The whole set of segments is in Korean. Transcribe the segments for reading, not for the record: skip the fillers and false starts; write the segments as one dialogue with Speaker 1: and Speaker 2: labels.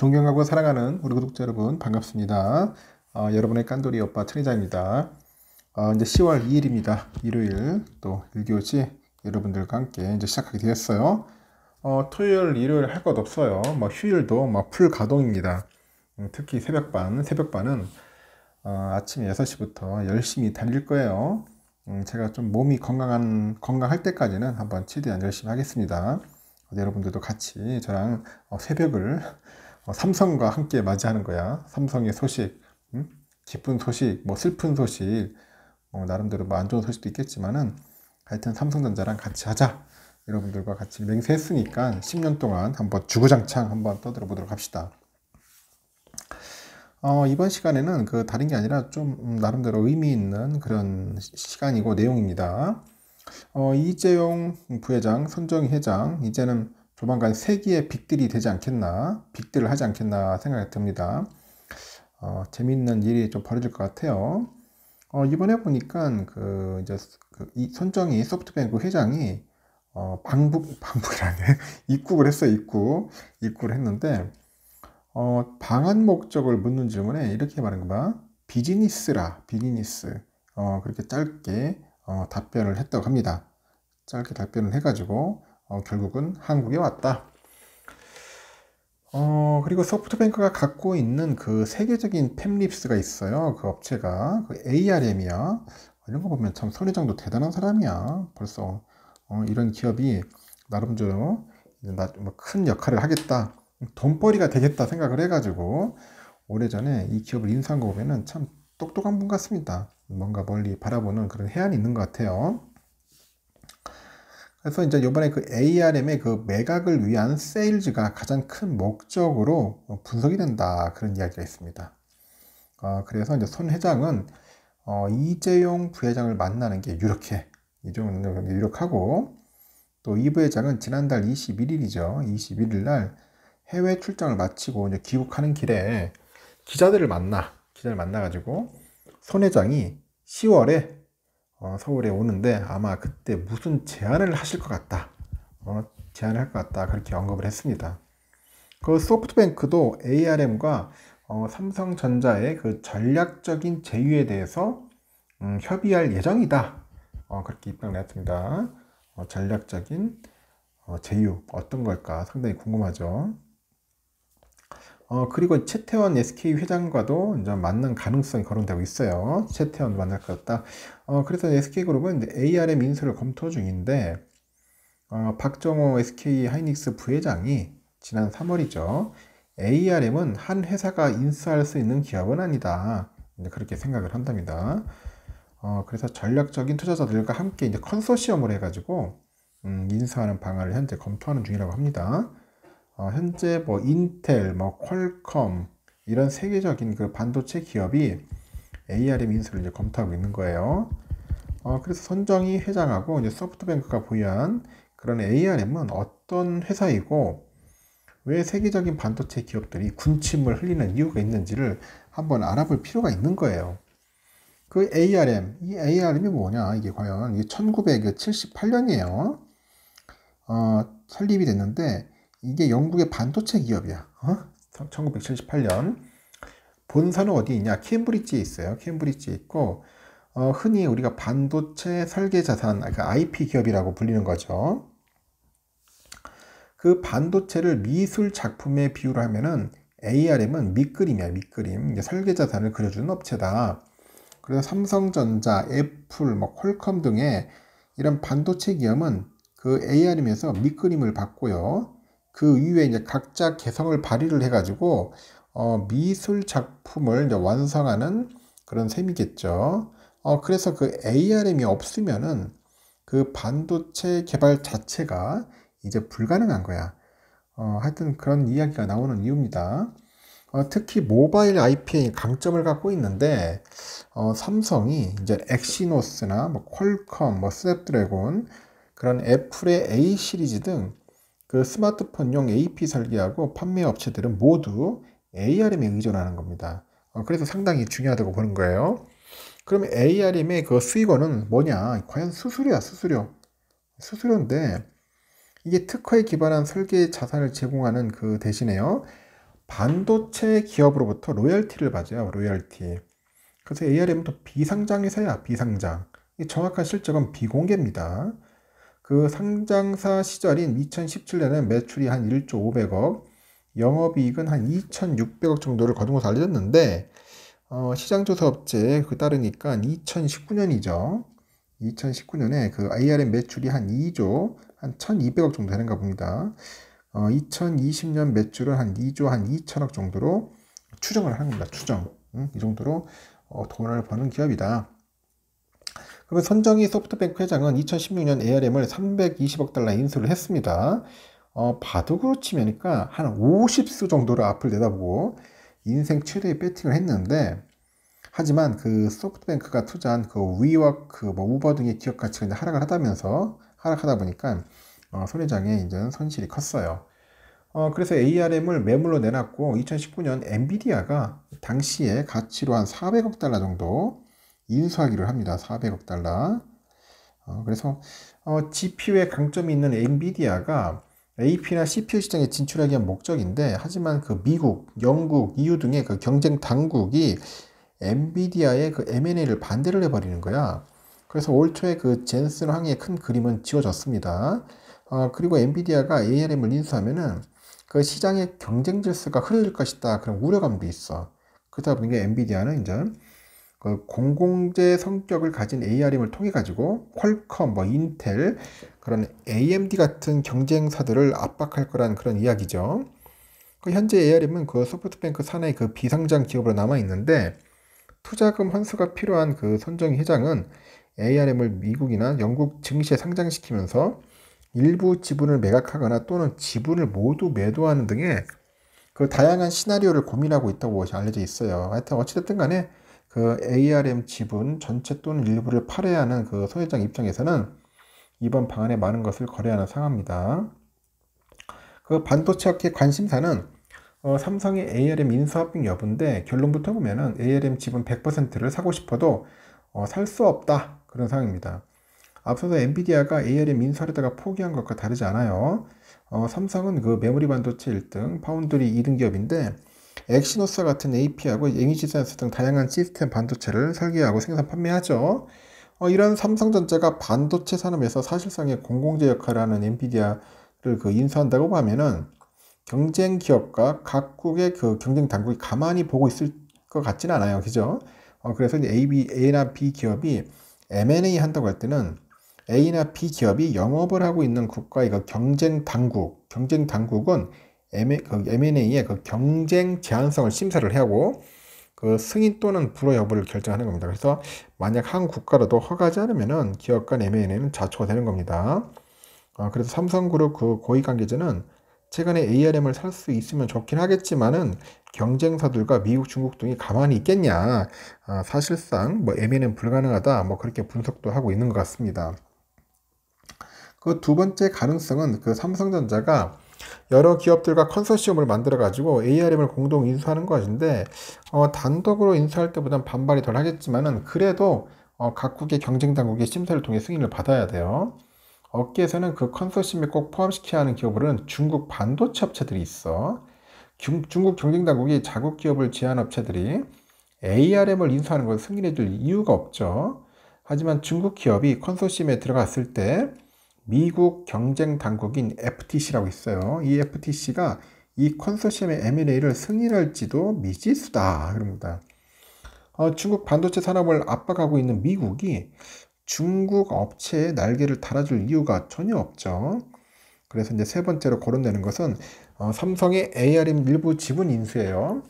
Speaker 1: 존경하고 사랑하는 우리 구독자 여러분 반갑습니다. 여러분의 깐돌이 오빠 천희장입니다. 이제 10월 2일입니다. 일요일 또 1교시 여러분들과 함께 이제 시작하게 되었어요. 토요일, 일요일 할 것 없어요. 휴일도 풀 가동입니다. 특히 새벽반은 아침 6시부터 열심히 달릴 거예요. 제가 좀 몸이 건강할 때까지는 한번 최대한 열심히 하겠습니다. 여러분들도 같이 저랑 새벽을 삼성과 함께 맞이하는 거야. 삼성의 소식, 기쁜 소식, 슬픈 소식, 나름대로 안 좋은 소식도 있겠지만은 하여튼 삼성전자랑 같이 하자. 여러분들과 같이 맹세했으니까 10년 동안 한번 주구장창 한번 떠들어 보도록 합시다. 이번 시간에는 다른 게 아니라 좀 나름대로 의미 있는 그런 시간이고 내용입니다. 이재용 부회장, 손정희 회장, 이제는 조만간 세기의 빅딜이 되지 않겠나, 빅딜을 하지 않겠나 생각이 듭니다. 재밌는 일이 좀 벌어질 것 같아요. 이번에 보니까 이 손정희 소프트뱅크 회장이 방북이라네. 입국을 했어요. 입국을 했는데 방한 목적을 묻는 질문에 이렇게 말한 거봐. 비즈니스. 그렇게 짧게 답변을 했다고 합니다. 짧게 답변을 해가지고 결국은 한국에 왔다. 그리고 소프트뱅크가 갖고 있는 그 세계적인 팹립스가 있어요. 그 업체가 ARM이야. 이런 거 보면 참 손 회장도 대단한 사람이야. 벌써 이런 기업이 나름대로 큰 역할을 하겠다, 돈벌이가 되겠다 생각을 해가지고 오래전에 이 기업을 인수한 거 보면은 참 똑똑한 분 같습니다. 뭔가 멀리 바라보는 그런 해안이 있는 것 같아요. 그래서 이제 이번에 그 ARM의 그 매각을 위한 세일즈가 가장 큰 목적으로 분석이 된다, 그런 이야기가 있습니다. 그래서 이제 손 회장은 이재용 부회장을 만나는 게 유력하고, 또 이 부회장은 지난달 21일이죠. 21일 날 해외 출장을 마치고 이제 귀국하는 길에 기자들을 만나가지고 손 회장이 10월에 서울에 오는데 아마 그때 무슨 제안을 하실 것 같다, 제안을 할 것 같다, 그렇게 언급을 했습니다. 그 소프트뱅크도 ARM과 삼성전자의 그 전략적인 제휴에 대해서 협의할 예정이다, 그렇게 입장을 냈습니다. 전략적인 제휴 어떤 걸까 상당히 궁금하죠. 그리고 최태원 SK 회장과도 이제 만난 가능성이 거론되고 있어요. 최태원 만날 것 같다. 그래서 SK그룹은 ARM 인수를 검토 중인데, 박정호 SK 하이닉스 부회장이 지난 3월이죠. ARM은 한 회사가 인수할 수 있는 기업은 아니다, 이제 그렇게 생각을 한답니다. 그래서 전략적인 투자자들과 함께 이제 컨소시엄을 해가지고 인수하는 방안을 현재 검토하는 중이라고 합니다. 현재 인텔, 퀄컴 이런 세계적인 그 반도체 기업이 ARM 인수를 이제 검토하고 있는 거예요. 그래서 손정희 회장하고 이제 소프트뱅크가 보유한 그런 ARM은 어떤 회사이고 왜 세계적인 반도체 기업들이 군침을 흘리는 이유가 있는지를 한번 알아볼 필요가 있는 거예요. 그 이 ARM이 뭐냐? 이게 과연 이게 1978년이에요. 설립이 됐는데 이게 영국의 반도체 기업이야. 1978년. 본사는 어디 있냐? 케임브리지에 있어요. 케임브리지에 있고, 흔히 우리가 반도체 설계 자산, 그러니까 IP 기업이라고 불리는 거죠. 그 반도체를 미술 작품에 비유를 하면은 ARM은 밑그림이야, 밑그림. 이제 설계 자산을 그려주는 업체다. 그래서 삼성전자, 애플, 퀄컴 등의 이런 반도체 기업은 그 ARM에서 밑그림을 받고요. 그 이후에 이제 각자 개성을 발휘를 해가지고 미술 작품을 이제 완성하는 그런 셈이겠죠. 그래서 그 ARM이 없으면은 그 반도체 개발 자체가 이제 불가능한 거야. 하여튼 그런 이야기가 나오는 이유입니다. 특히 모바일 IP의 강점을 갖고 있는데, 삼성이 이제 엑시노스나 퀄컴, 스냅드래곤, 그런 애플의 A 시리즈 등 그 스마트폰용 AP 설계하고 판매 업체들은 모두 ARM에 의존하는 겁니다. 그래서 상당히 중요하다고 보는 거예요. 그럼 ARM의 그 수익원은 뭐냐? 과연 수수료인데, 이게 특허에 기반한 설계 자산을 제공하는 그 대신에요, 반도체 기업으로부터 로열티를 받아요. 로열티. 그래서 ARM은 또 비상장에서야 비상장. 이 정확한 실적은 비공개입니다. 그 상장사 시절인 2017년에 매출이 한 1조 500억, 영업이익은 한 2,600억 정도를 거둔 것으로 알려졌는데 시장조사업체에 따르니까 2019년이죠. 2019년에 그 ARM 매출이 한 2조 한 1,200억 정도 되는가 봅니다. 2020년 매출은 한 2조 한 2천억 정도로 추정을 하는 겁니다. 추정. 이 정도로 돈을 버는 기업이다. 그러면 손정희 소프트뱅크 회장은 2016년 ARM을 320억 달러 인수를 했습니다. 바둑으로 치면니까 한 50수 정도를 앞을 내다보고 인생 최대의 배팅을 했는데, 하지만 그 소프트뱅크가 투자한 그 위워크, 뭐 우버 등의 기업 가치가 이제 하락하다 보니까 손 회장의 이제 손실이 컸어요. 그래서 ARM을 매물로 내놨고 2019년 엔비디아가 당시에 가치로 한 400억 달러 정도 인수하기를 합니다. 400억 달러. 그래서 GPU에 강점이 있는 엔비디아가 AP나 CPU 시장에 진출하기 위한 목적인데, 하지만 그 미국, 영국, EU 등의 그 경쟁 당국이 엔비디아의 그 M&A를 반대를 해버리는 거야. 그래서 올 초에 그 젠슨 황의 큰 그림은 지워졌습니다. 그리고 엔비디아가 ARM을 인수하면은 그 시장의 경쟁 질서가 흐려질 것이다, 그런 우려감도 있어. 그러다 보니까 엔비디아는 이제 그 공공재 성격을 가진 ARM을 통해 가지고 퀄컴, 뭐 인텔, 그런 AMD 같은 경쟁사들을 압박할 거라는 그런 이야기죠. 그 현재 ARM은 그 소프트뱅크 산하의 그 비상장 기업으로 남아 있는데, 투자금 환수가 필요한 그 손정희 회장은 ARM을 미국이나 영국 증시에 상장시키면서 일부 지분을 매각하거나 또는 지분을 모두 매도하는 등의 그 다양한 시나리오를 고민하고 있다고 알려져 있어요. 하여튼 어찌됐든 간에 그 ARM 지분 전체 또는 일부를 팔아야 하는 그 손 회장 입장에서는 이번 방안에 많은 것을 거래하는 상황입니다. 그 반도체 업계 관심사는 삼성의 ARM 인수 합병 여부인데, 결론부터 보면은 ARM 지분 100%를 사고 싶어도 살 수 없다, 그런 상황입니다. 앞서서 엔비디아가 ARM 인수하려다가 포기한 것과 다르지 않아요. 삼성은 그 메모리 반도체 1등, 파운드리 2등 기업인데, 엑시노스와 같은 AP하고 이미지 센서 등 다양한 시스템 반도체를 설계하고 생산 판매하죠. 이런 삼성전자가 반도체 산업에서 사실상의 공공재 역할을 하는 엔비디아를 그 인수한다고 하면은 경쟁 기업과 각국의 그 경쟁 당국이 가만히 보고 있을 것 같지는 않아요. 그죠? 그래서 이제 A나 B 기업이 M&A 한다고 할 때는 A나 B 기업이 영업을 하고 있는 국가의 그 경쟁 당국은 M&A의 그 경쟁 제한성을 심사를 하고 그 승인 또는 불허 여부를 결정하는 겁니다. 그래서 만약 한 국가라도 허가하지 않으면은 기업 간 M&A는 자초가 되는 겁니다. 그래서 삼성그룹 그 고위 관계자는 최근에 ARM을 살 수 있으면 좋긴 하겠지만은 경쟁사들과 미국, 중국 등이 가만히 있겠냐. 사실상 뭐 M&A는 불가능하다. 뭐 그렇게 분석도 하고 있는 것 같습니다. 그 두 번째 가능성은 그 삼성전자가 여러 기업들과 컨소시엄을 만들어 가지고 ARM을 공동 인수하는 것인데, 단독으로 인수할 때보단 반발이 덜 하겠지만은 그래도 각국의 경쟁 당국의 심사를 통해 승인을 받아야 돼요. 업계에서는 그 컨소시엄에 꼭 포함시켜야 하는 기업으로는 중국 반도체 업체들이 있어. 중국 경쟁 당국이 자국 기업을 제한 업체들이 ARM을 인수하는 걸 승인해 줄 이유가 없죠. 하지만 중국 기업이 컨소시엄에 들어갔을 때 미국 경쟁 당국인 FTC라고 있어요. 이 FTC가 이 컨소시엄의 M&A를 승인할지도 미지수다, 그럽니다. 중국 반도체 산업을 압박하고 있는 미국이 중국 업체에 날개를 달아줄 이유가 전혀 없죠. 그래서 이제 세 번째로 거론되는 것은 삼성의 ARM 일부 지분 인수예요.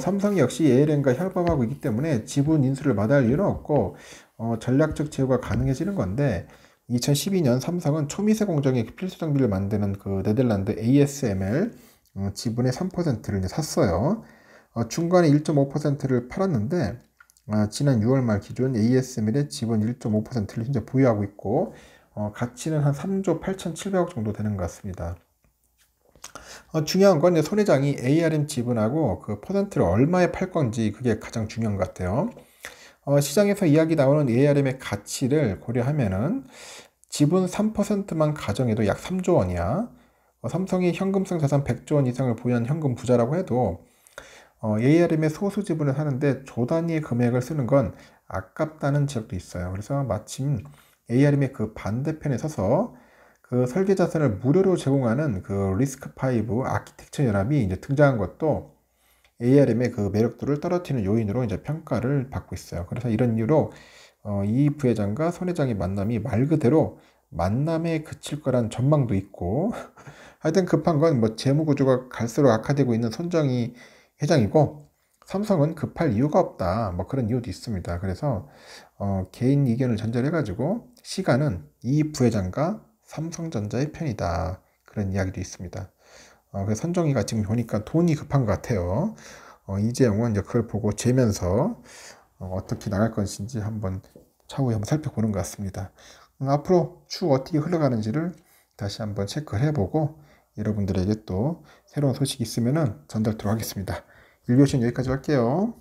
Speaker 1: 삼성 역시 ARM과 협업하고 있기 때문에 지분 인수를 마다할 이유는 없고 전략적 제휴가 가능해지는 건데, 2012년 삼성은 초미세 공정의 필수 장비를 만드는 그 네덜란드 ASML 지분의 3%를 이제 샀어요. 중간에 1.5%를 팔았는데, 지난 6월 말 기준 ASML의 지분 1.5%를 현재 보유하고 있고, 가치는 한 3조 8,700억 정도 되는 것 같습니다. 중요한 건 손 회장이 ARM 지분하고 그 퍼센트를 얼마에 팔 건지, 그게 가장 중요한 것 같아요. 시장에서 이야기 나오는 ARM의 가치를 고려하면은 지분 3%만 가정해도 약 3조 원이야. 삼성이 현금성 자산 100조 원 이상을 보유한 현금 부자라고 해도 ARM의 소수 지분을 사는데 조 단위의 금액을 쓰는 건 아깝다는 지적도 있어요. 그래서 마침 ARM의 그 반대편에 서서 그 설계 자산을 무료로 제공하는 그 리스크5 아키텍처 연합이 이제 등장한 것도 ARM의 그 매력도를 떨어뜨리는 요인으로 이제 평가를 받고 있어요. 그래서 이런 이유로 이 부회장과 손 회장의 만남이 말 그대로 만남에 그칠 거란 전망도 있고 하여튼 급한 건 뭐 재무 구조가 갈수록 악화되고 있는 손정희 회장이고 삼성은 급할 이유가 없다. 뭐 그런 이유도 있습니다. 그래서 개인 이견을 전제해 가지고 시간은 이 부회장과 삼성전자의 편이다. 그런 이야기도 있습니다. 그래서 손정희가 지금 보니까 돈이 급한 것 같아요. 이재용은 이제 그걸 보고 재면서 어떻게 나갈 것인지 한번 차후에 한번 살펴보는 것 같습니다. 앞으로 추후 어떻게 흘러가는지를 다시 한번 체크를 해보고 여러분들에게 또 새로운 소식이 있으면 전달토록 하겠습니다. 1교시는 여기까지 할게요.